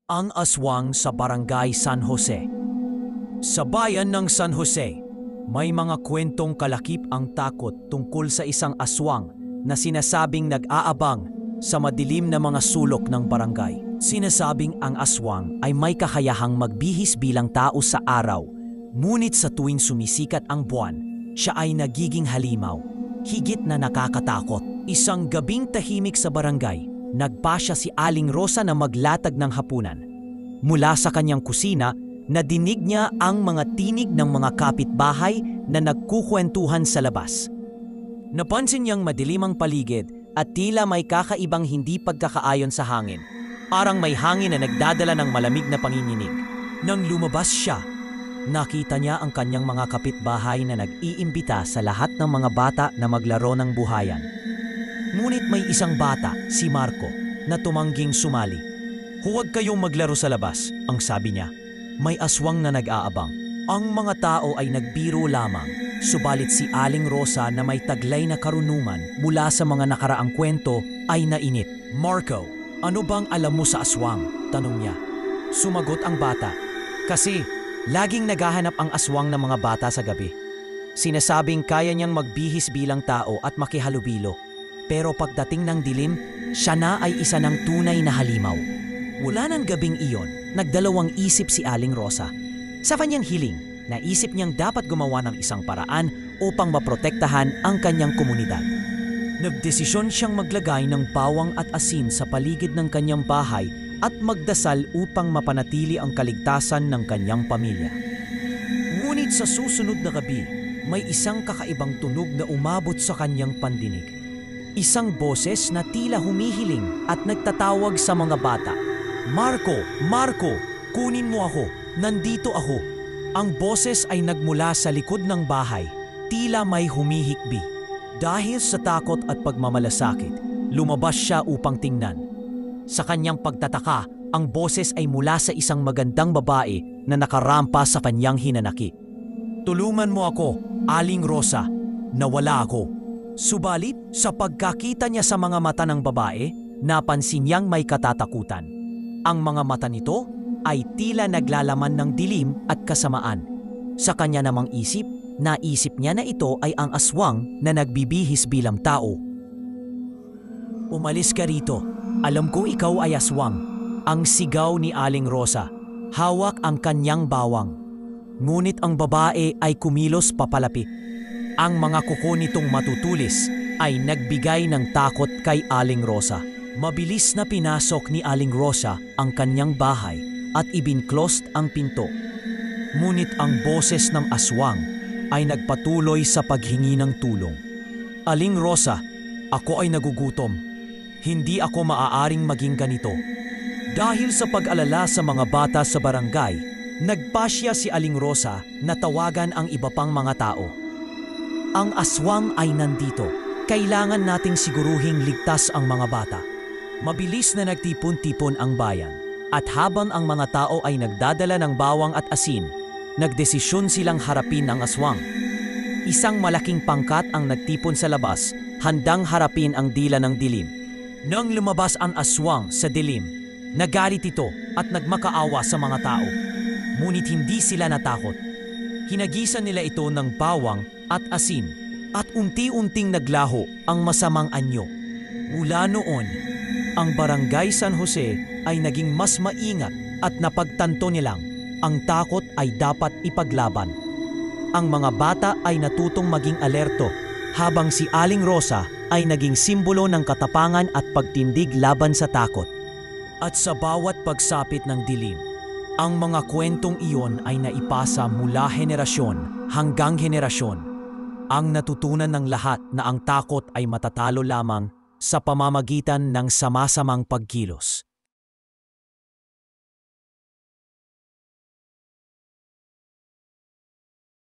Ang aswang sa Barangay San Jose. Sa bayan ng San Jose, may mga kwentong kalakip ang takot tungkol sa isang aswang na sinasabing nag-aabang sa madilim na mga sulok ng barangay. Sinasabing ang aswang ay may kakayahang magbihis bilang tao sa araw, ngunit sa tuwing sumisikat ang buwan, siya ay nagiging halimaw, higit na nakakatakot. Isang gabing tahimik sa barangay, nagpasya si Aling Rosa na maglatag ng hapunan. Mula sa kanyang kusina, nadinig niya ang mga tinig ng mga kapitbahay na nagkukwentuhan sa labas. Napansin niyang madilim ang paligid at tila may kakaibang hindi pagkakaayon sa hangin. Parang may hangin na nagdadala ng malamig na panginginig. Nang lumabas siya, nakita niya ang kanyang mga kapitbahay na nag-iimbita sa lahat ng mga bata na maglaro ng buhayan. Ngunit may isang bata, si Marco, na tumangging sumali. "Huwag kayong maglaro sa labas," ang sabi niya. "May aswang na nag-aabang." Ang mga tao ay nagbiro lamang, subalit si Aling Rosa na may taglay na karunungan mula sa mga nakaraang kwento ay nainip. "Marco, ano bang alam mo sa aswang?" tanong niya. Sumagot ang bata, "Kasi laging naghahanap ang aswang ng mga bata sa gabi. Sinasabing kaya niyang magbihis bilang tao at makihalubilo. Pero pagdating ng dilim, siya na ay isa ng tunay na halimaw." Mula ng gabing iyon, nagdalawang isip si Aling Rosa. Sa kanyang hiling, naisip niyang dapat gumawa ng isang paraan upang maprotektahan ang kanyang komunidad. Nagdesisyon siyang maglagay ng bawang at asin sa paligid ng kanyang bahay at magdasal upang mapanatili ang kaligtasan ng kanyang pamilya. Ngunit sa susunod na gabi, may isang kakaibang tunog na umabot sa kanyang pandinig. Isang boses na tila humihiling at nagtatawag sa mga bata. "Marco! Marco! Kunin mo ako! Nandito ako!" Ang boses ay nagmula sa likod ng bahay, tila may humihikbi. Dahil sa takot at pagmamalasakit, lumabas siya upang tingnan. Sa kanyang pagtataka, ang boses ay mula sa isang magandang babae na nakarampa sa kanyang hinanakit. "Tulungan mo ako, Aling Rosa. Nawala ako." Subalit, sa pagkakita niya sa mga mata ng babae, napansin niyang may katatakutan. Ang mga mata nito ay tila naglalaman ng dilim at kasamaan. Sa kanya namang isip, naisip niya na ito ay ang aswang na nagbibihis bilang tao. "Umalis ka rito. Alam kong ikaw ay aswang." Ang sigaw ni Aling Rosa. Hawak ang kanyang bawang. Ngunit ang babae ay kumilos papalapit. Ang mga kuko nitong matutulis ay nagbigay ng takot kay Aling Rosa. Mabilis na pinasok ni Aling Rosa ang kanyang bahay at ibinclosed ang pinto. Ngunit ang boses ng aswang ay nagpatuloy sa paghingi ng tulong. "Aling Rosa, ako ay nagugutom. Hindi ako maaaring maging ganito." Dahil sa pag-alala sa mga bata sa barangay, nagpasya si Aling Rosa na tawagan ang iba pang mga tao. "Ang aswang ay nandito. Kailangan nating siguruhing ligtas ang mga bata." Mabilis na nagtipon-tipon ang bayan. At habang ang mga tao ay nagdadala ng bawang at asin, nagdesisyon silang harapin ang aswang. Isang malaking pangkat ang nagtipon sa labas, handang harapin ang dila ng dilim. Nang lumabas ang aswang sa dilim, nagalit ito at nagmakaawa sa mga tao. Ngunit hindi sila natakot. Hinagisan nila ito ng bawang at asin at unti-unting naglaho ang masamang anyo. Mula noon, ang Barangay San Jose ay naging mas maingat at napagtanto nilang ang takot ay dapat ipaglaban. Ang mga bata ay natutong maging alerto habang si Aling Rosa ay naging simbolo ng katapangan at pagtindig laban sa takot. At sa bawat pagsapit ng dilim, ang mga kwentong iyon ay naipasa mula henerasyon hanggang henerasyon. Ang natutunan ng lahat na ang takot ay matatalo lamang sa pamamagitan ng sama-samang pagkilos.